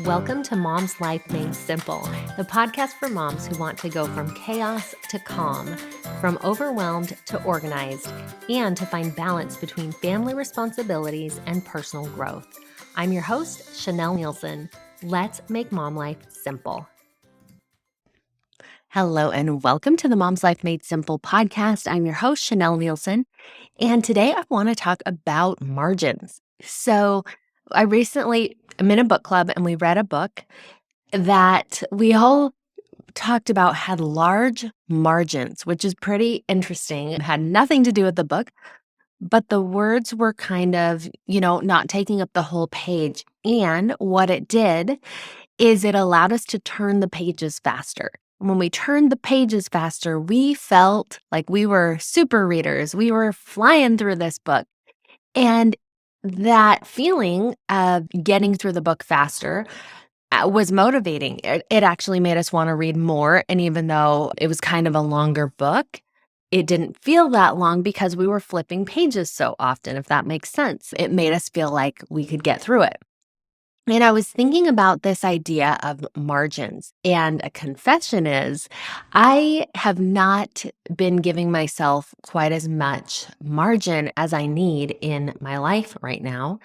Welcome to Mom's Life Made Simple, the podcast for moms who want to go from chaos to calm, from overwhelmed to organized, and to find balance between family responsibilities and personal growth. I'm your host, Chanel Nielsen. Let's make mom life simple. Hello, and welcome to the Mom's Life Made Simple podcast. I'm your host, Chanel Nielsen, and today I want to talk about margins. I'm in a book club and we read a book that we all talked about had large margins, which is pretty interesting. It had nothing to do with the book, but the words were kind of, not taking up the whole page. And what it did is it allowed us to turn the pages faster. When we turned the pages faster, we felt like we were super readers. We were flying through this book. And that feeling of getting through the book faster was motivating. It actually made us want to read more. And even though it was kind of a longer book, it didn't feel that long because we were flipping pages so often, if that makes sense. It made us feel like we could get through it. And I was thinking about this idea of margins, and a confession is I have not been giving myself quite as much margin as I need in my life right now.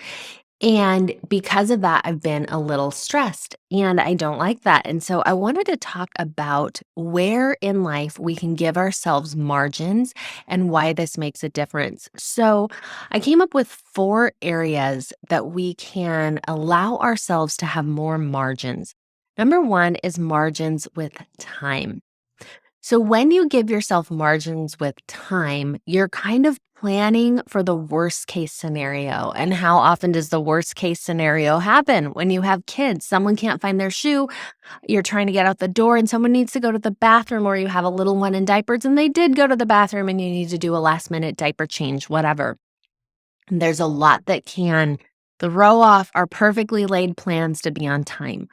And because of that, I've been a little stressed, and I don't like that. And so I wanted to talk about where in life we can give ourselves margins and why this makes a difference. So I came up with 4 areas that we can allow ourselves to have more margins. Number 1 is margins with time. So when you give yourself margins with time, you're kind of planning for the worst case scenario. And how often does the worst case scenario happen? When you have kids, someone can't find their shoe, you're trying to get out the door and someone needs to go to the bathroom, or you have a little one in diapers and they did go to the bathroom and you need to do a last minute diaper change, whatever. And there's a lot that can throw off our perfectly laid plans to be on time.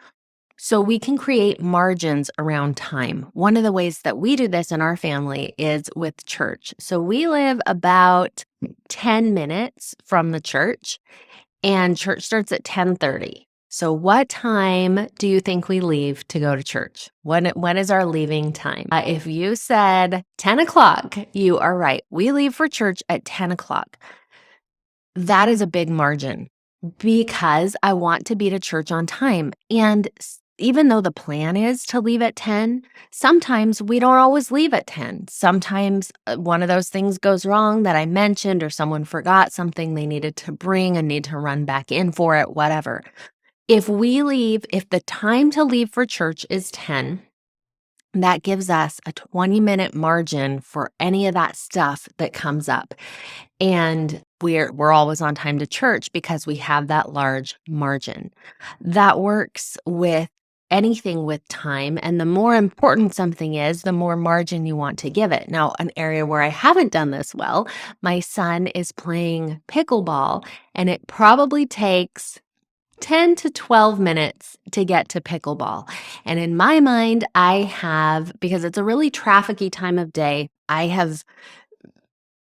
So we can create margins around time. One of the ways that we do this in our family is with church. So we live about 10 minutes from the church, and church starts at 10:30. So what time do you think we leave to go to church? When is our leaving time? If you said 10 o'clock, you are right. We leave for church at 10 o'clock. That is a big margin because I want to be to church on time. And even though the plan is to leave at 10, sometimes we don't always leave at 10. Sometimes one of those things goes wrong that I mentioned, or someone forgot something they needed to bring and need to run back in for it, whatever. If the time to leave for church is 10, that gives us a 20-minute margin for any of that stuff that comes up. And we're always on time to church because we have that large margin. That works with anything with time. And the more important something is, the more margin you want to give it. Now, an area where I haven't done this well, my son is playing pickleball, and it probably takes 10 to 12 minutes to get to pickleball. And in my mind, because it's a really trafficy time of day, I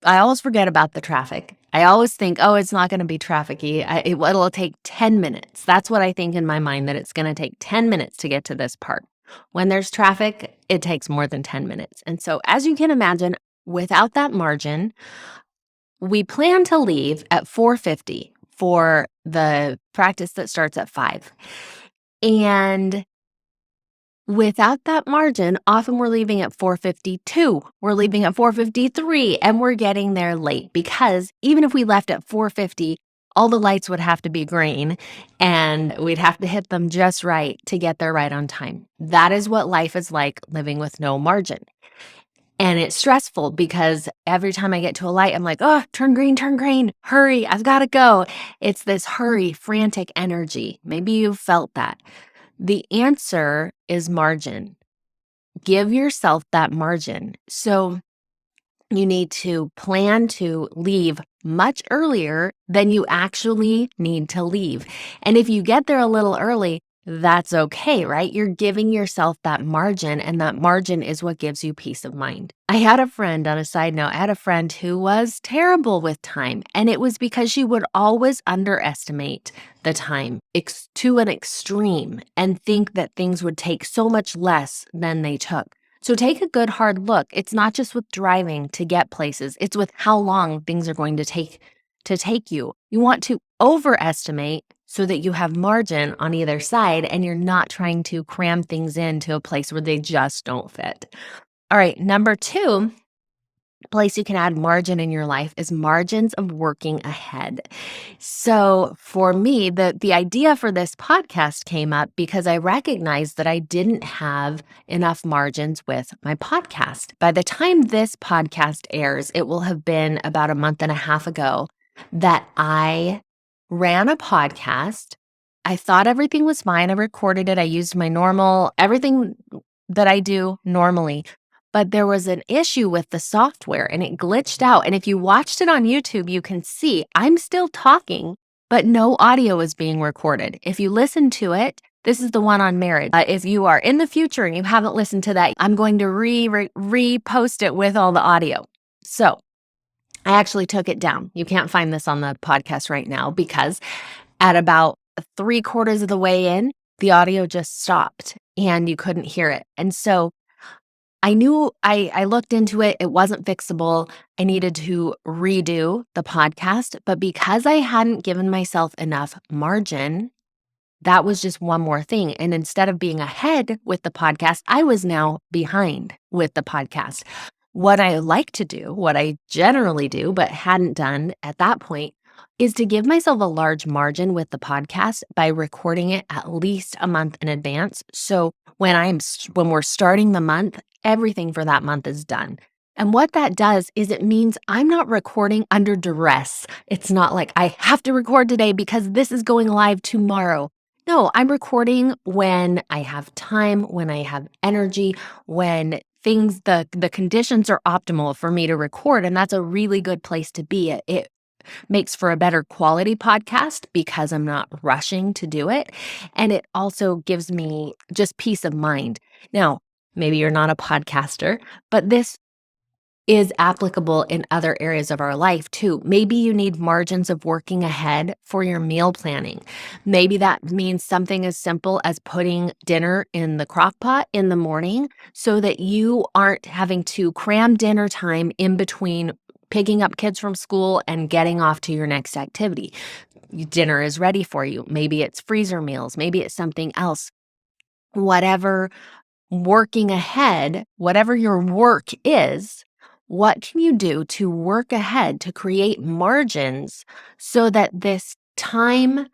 always forget about the traffic. I always think, oh, it's not going to be trafficy. It'll take 10 minutes. That's what I think in my mind, that it's going to take 10 minutes to get to this part. When there's traffic, it takes more than 10 minutes. And so as you can imagine, without that margin, we plan to leave at 4:50 for the practice that starts at 5. And without that margin, often we're leaving at 4:52, we're leaving at 4:53, and we're getting there late, because even if we left at 4:50, all the lights would have to be green and we'd have to hit them just right to get there right on time. That is what life is like living with no margin. And it's stressful because every time I get to a light, I'm like, oh, turn green, hurry, I've got to go. It's this hurry, frantic energy. Maybe you've felt that. The answer is margin. Give yourself that margin. So you need to plan to leave much earlier than you actually need to leave. And if you get there a little early, that's okay, right? You're giving yourself that margin, and that margin is what gives you peace of mind. I had a friend, on a side note, I had a friend who was terrible with time, and it was because she would always underestimate the time to an extreme and think that things would take so much less than they took. So take a good hard look. It's not just with driving to get places, it's with how long things are going to take you. You want to overestimate so that you have margin on either side and you're not trying to cram things into a place where they just don't fit. All right, number 2 place you can add margin in your life is margins of working ahead. So for me, the idea for this podcast came up because I recognized that I didn't have enough margins with my podcast. By the time this podcast airs, it will have been about a month and a half ago that I ran a podcast. I thought everything was fine. I recorded it. I used my normal, everything that I do normally. But there was an issue with the software and it glitched out. And if you watched it on YouTube, you can see I'm still talking, but no audio is being recorded. If you listen to it, this is the one on marriage. If you are in the future and you haven't listened to that, I'm going to repost it with all the audio. So I actually took it down. You can't find this on the podcast right now because at about 3/4 of the way in, the audio just stopped and you couldn't hear it. And so I knew I looked into it. It wasn't fixable. I needed to redo the podcast. But because I hadn't given myself enough margin, that was just one more thing. And instead of being ahead with the podcast, I was now behind with the podcast. What I like to do, what I generally do, but hadn't done at that point, is to give myself a large margin with the podcast by recording it at least a month in advance. So when we're starting the month, everything for that month is done. And what that does is it means I'm not recording under duress. It's not like I have to record today because this is going live tomorrow. No, I'm recording when I have time, when I have energy, when the conditions are optimal for me to record. And that's a really good place to be. It makes for a better quality podcast because I'm not rushing to do it. And it also gives me just peace of mind. Now, maybe you're not a podcaster, but this is applicable in other areas of our life too. Maybe you need margins of working ahead for your meal planning. Maybe that means something as simple as putting dinner in the crock pot in the morning so that you aren't having to cram dinner time in between picking up kids from school and getting off to your next activity. Dinner is ready for you. Maybe it's freezer meals. Maybe it's something else. Whatever working ahead, whatever your work is, what can you do to work ahead to create margins so that this time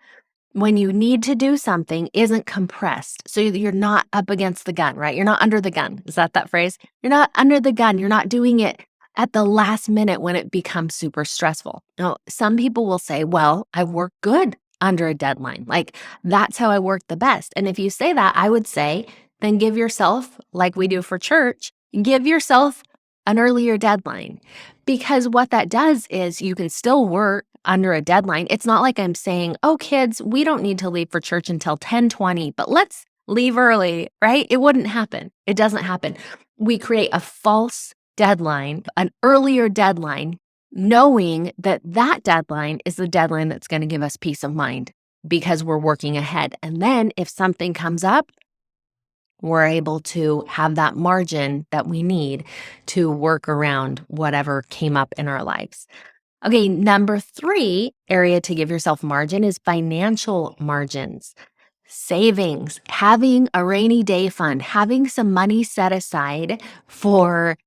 when you need to do something isn't compressed? So you're not up against the gun, right? You're not under the gun. Is that phrase? You're not under the gun. You're not doing it at the last minute when it becomes super stressful. Now, some people will say, well, I work good under a deadline. Like that's how I work the best. And if you say that, I would say, then give yourself, like we do for church, give yourself an earlier deadline. Because what that does is you can still work under a deadline. It's not like I'm saying, oh, kids, we don't need to leave for church until 10:20, but let's leave early, right? It wouldn't happen. It doesn't happen. We create a false deadline, an earlier deadline, knowing that that deadline is the deadline that's going to give us peace of mind because we're working ahead. And then if something comes up, we're able to have that margin that we need to work around whatever came up in our lives. Okay, number 3 area to give yourself margin is financial margins. Savings, having a rainy day fund, having some money set aside for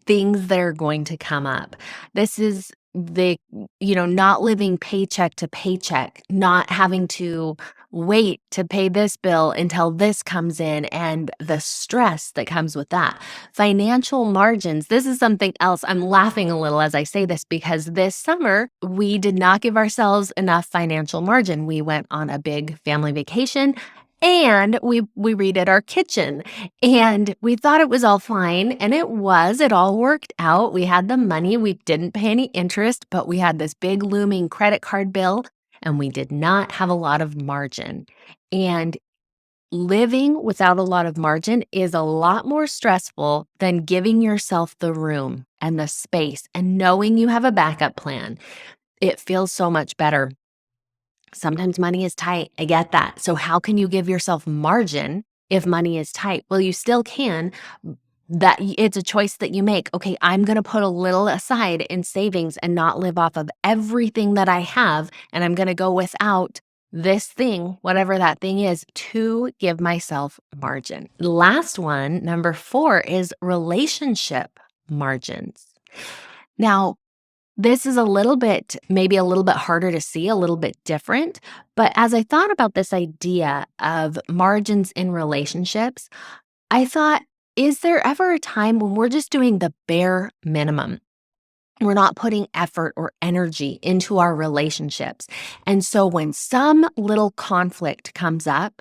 things that are going to come up. This is not living paycheck to paycheck, not having to wait to pay this bill until this comes in and the stress that comes with that. Financial margins. This is something else. I'm laughing a little as I say this because this summer we did not give ourselves enough financial margin. We went on a big family vacation and we redid our kitchen and we thought it was all fine. And it all worked out. We had the money. We didn't pay any interest, but we had this big looming credit card bill and we did not have a lot of margin. And living without a lot of margin is a lot more stressful than giving yourself the room and the space and knowing you have a backup plan. It feels so much better. Sometimes money is tight. I get that. So how can you give yourself margin if money is tight? Well, you still can. It's a choice that you make. Okay, I'm going to put a little aside in savings and not live off of everything that I have. And I'm going to go without this thing, whatever that thing is, to give myself margin. Last one, number 4, is relationship margins. Now, this is maybe a little bit harder to see, a little bit different. But as I thought about this idea of margins in relationships, I thought, is there ever a time when we're just doing the bare minimum? We're not putting effort or energy into our relationships. And so when some little conflict comes up,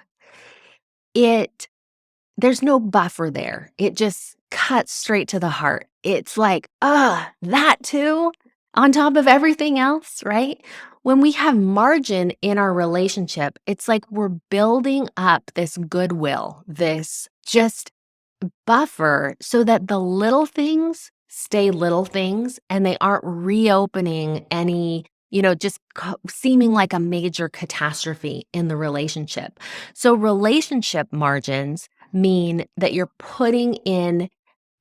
there's no buffer there. It just cuts straight to the heart. It's like, that too? On top of everything else, right? When we have margin in our relationship, it's like we're building up this goodwill, this just buffer so that the little things stay little things and they aren't reopening any, just seeming like a major catastrophe in the relationship. So relationship margins mean that you're putting in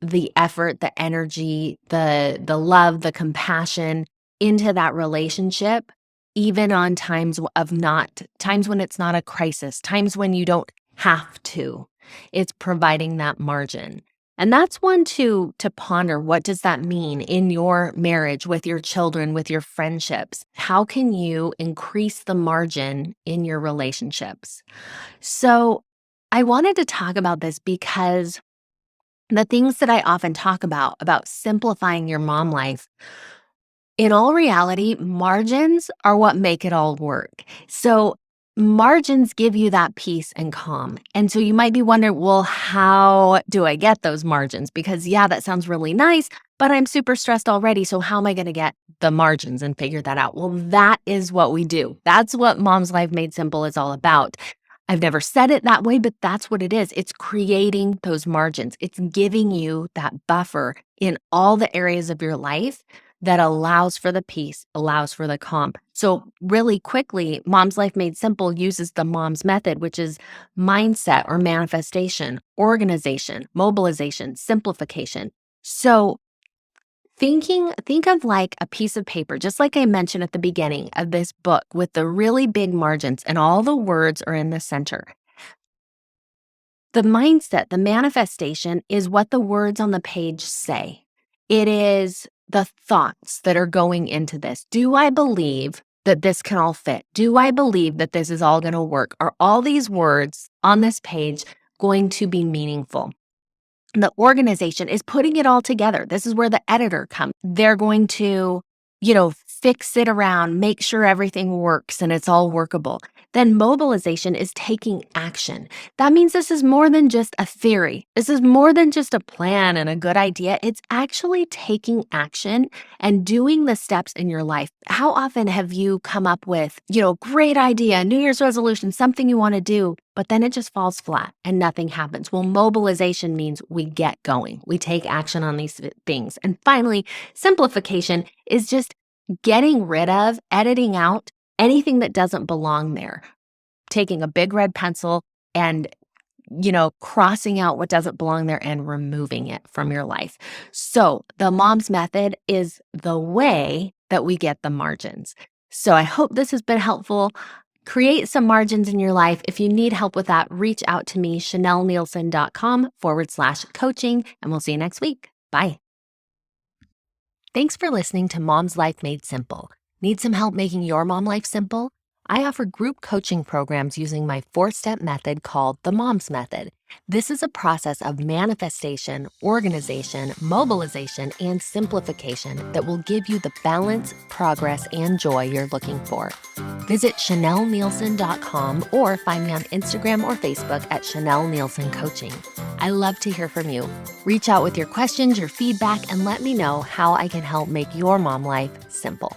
the effort, the energy, the love, the compassion into that relationship, even on times when it's not a crisis, times when you don't have to. It's providing that margin. And that's one to ponder. What does that mean in your marriage, with your children, with your friendships? How can you increase the margin in your relationships? So I wanted to talk about this because the things that I often talk about simplifying your mom life, in all reality, margins are what make it all work. So margins give you that peace and calm. And so you might be wondering, well, how do I get those margins? Because that sounds really nice, but I'm super stressed already. So how am I going to get the margins and figure that out? Well, that is what we do. That's what Mom's Life Made Simple is all about. I've never said it that way, but that's what it is. It's creating those margins. It's giving you that buffer in all the areas of your life that allows for the peace, allows for the calm. So really quickly, Mom's Life Made Simple uses the MOMS method, which is mindset or manifestation, organization, mobilization, simplification. So think of like a piece of paper, just like I mentioned at the beginning of this book, with the really big margins and all the words are in the center. The mindset, the manifestation, is what the words on the page say. It is the thoughts that are going into this. Do I believe that this can all fit? Do I believe that this is all going to work? Are all these words on this page going to be meaningful? The organization is putting it all together. This is where the editor comes. They're going to, fix it around, make sure everything works and it's all workable. Then mobilization is taking action. That means this is more than just a theory. This is more than just a plan and a good idea. It's actually taking action and doing the steps in your life. How often have you come up with, great idea, New Year's resolution, something you want to do, but then it just falls flat and nothing happens? Well, mobilization means we get going. We take action on these things. And finally, simplification is just getting rid of, editing out anything that doesn't belong there. Taking a big red pencil and, crossing out what doesn't belong there and removing it from your life. So the MOMS method is the way that we get the margins. So I hope this has been helpful. Create some margins in your life. If you need help with that, reach out to me, ChanelNielsen.com/coaching, and we'll see you next week. Bye. Thanks for listening to Mom's Life Made Simple. Need some help making your mom life simple? I offer group coaching programs using my 4-step method called the MOMS method. This is a process of manifestation, organization, mobilization, and simplification that will give you the balance, progress, and joy you're looking for. Visit ChanelNielsen.com or find me on Instagram or Facebook at Chanel Nielsen Coaching. I love to hear from you. Reach out with your questions, your feedback, and let me know how I can help make your mom life simple.